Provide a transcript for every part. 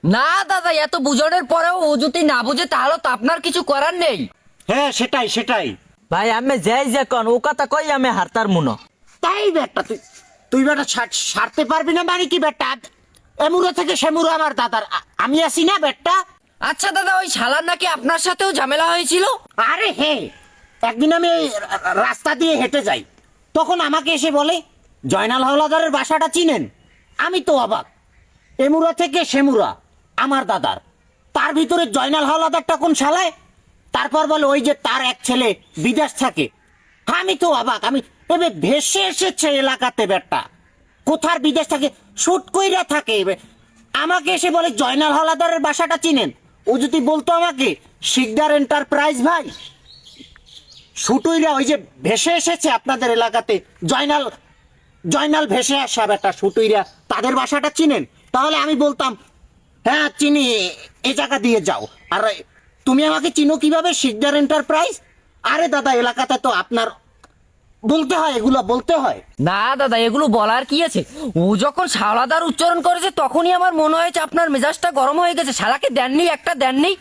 না দাদা, এত বুঝানোর পরেও ও যদি না বুঝে তাহলে তো আপনার কিছু করার নেই। হ্যাঁ সেটাই সেটাই। ভাই আমি যাই যে কোন ও কথা কই আমি হারতার মুনো। তাই বেটা তুই বেটা সারতে পারবি না মানে কি বেটা? এমুরো থেকে সেমুরো আমার দাদার, আমি আছি না বেটা। আচ্ছা দাদা, ওই শালার নাকি আপনার সাথেও ঝামেলা হয়েছিল? আরে হে, একদিন আমি এই রাস্তা দিয়ে হেঁটে যাই, তখন আমাকে এসে বলে জয়নাল হাওলাদারের বাসাটা চিনেন? আমি তো অবাক, এমুরা থেকে সেমুরা আমার দাদার, তার ভিতরে জয়নাল হাওলাদারটা কোন শালায়? তারপর বলে ওই যে তার এক ছেলে বিদেশ থাকে। আমি তো অবাক, আমি এবে ভেসে এসেছে এলাকাতে বেটা, কোথার বিদেশ থাকে, শুট কইরা থাকে। আমাকে এসে বলে জয়নাল হাওলাদারের বাসাটা চিনেন? ও যদি বলতো আমাকে শিকদার এন্টারপ্রাইজ ভাই, শুটুইরা ওই যে ভেসে এসেছে আপনাদের এলাকাতে, জয়নাল জয়নাল ভেসে আসা বেটা শুটুইরা, তাদের বাসাটা চিনেন? তাহলে আমি বলতাম হ্যাঁ চিনি, এ জায়গা দিয়ে যাও। আর তুমি আমাকে চিনো কিভাবে শিকদার এন্টারপ্রাইজ? আরে দাদা এলাকাতে তো আপনার বলতে হয়, এগুলো বলতে হয়। না দাদা, এগুলো বলার কি আছে? ও যখন শালাদার উচ্চারণ করেছে তখনই আমার মনে হয়েছে আপনার মেজাজটা গরম হয়ে গেছে। শালাকে দেননি, একটা দেননি।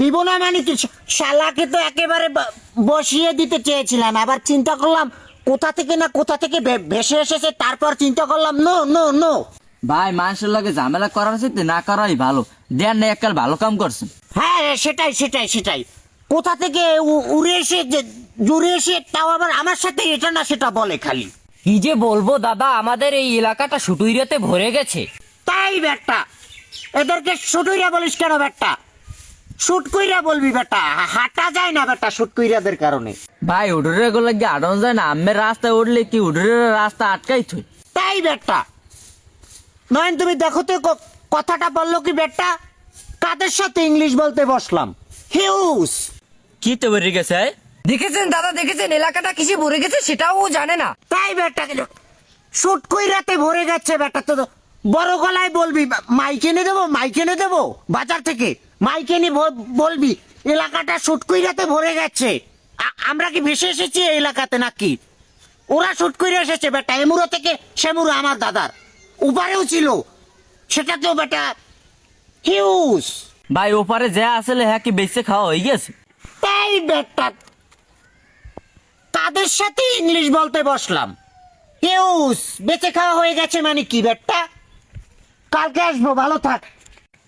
দিব না মানে কি? শালাকে তো একেবারে বসিয়ে দিতে চেয়েছিলাম, আবার চিন্তা করলাম কোথা থেকে না কোথা থেকে ভেসে এসেছে, তারপর চিন্তা করলাম নো নো নো। ভাই মানুষের লগে ঝামেলা করার চাইতে না করাই ভালো। দেন না এককাল ভালো কাম করছেন। হ্যাঁ সেটাই সেটাই সেটাই। কোথা থেকে উড়ে এসে জুড়ে এসে, তাও আবার আমার সাথে এটা না সেটা বলে খালি। কি যে বলবো দাদা, আমাদের এই এলাকাটা সুটুইরাতে ভরে গেছে। তাই বেটা, এদেরকে শুটুইরা বলিস কেন বেটা? শুট কইরা বলবি বেটা, হাঁটা যায় না বেটা শুট কইরাদের কারণে। ভাই উডুরে গুলো কি আড়ন যায় না? আমের রাস্তায় উঠলে কি উডুরের রাস্তা আটকাই থই? তাই বেটা, নয়ন তুমি দেখো তো কথাটা বললো কি বেটা? কাদের সাথে ইংলিশ বলতে বসলাম? হিউজ। কি তো বেরিয়ে গেছে? দেখেছেন দাদা, দেখেছেন এলাকাটা কিসে ভরে গেছে সেটাও ও জানে না। তাই বেটা, শুট কইরাতে ভরে গেছে বেটা। তো বড় গলায় বলবি, মাইক এনে দেবো, মাইক এনে দেবো বাজার থেকে, মাইক এনে বলবি এলাকাটা শুট কইরাতে ভরে গেছে। আমরা কি ভেসে এসেছি এই এলাকাতে নাকি? ওরা শুট কইরা এসেছে বেটা, এমুরো থেকে সেমুরো আমার দাদার, উপারেও ছিল, সেটাতেও বেটা হিউজ। ভাই ওপারে যা আসলে হ্যাঁ কি বেঁচে খাওয়া হয়ে গেছে? তাই বেটা, তাদের সাথে ইংলিশ বলতে বসলাম। হিউজ বেঁচে খাওয়া হয়ে গেছে মানে কি বেটা? কালকে আসবো, ভালো থাক।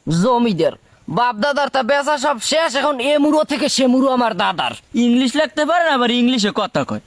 জমিদার বাপ দাদার তা বেচা সব শেষ, এখন এ মুড়ো থেকে সে মুড়ো আমার দাদার। ইংলিশ লিখতে পারে না, আবার ইংলিশে কথা কয়।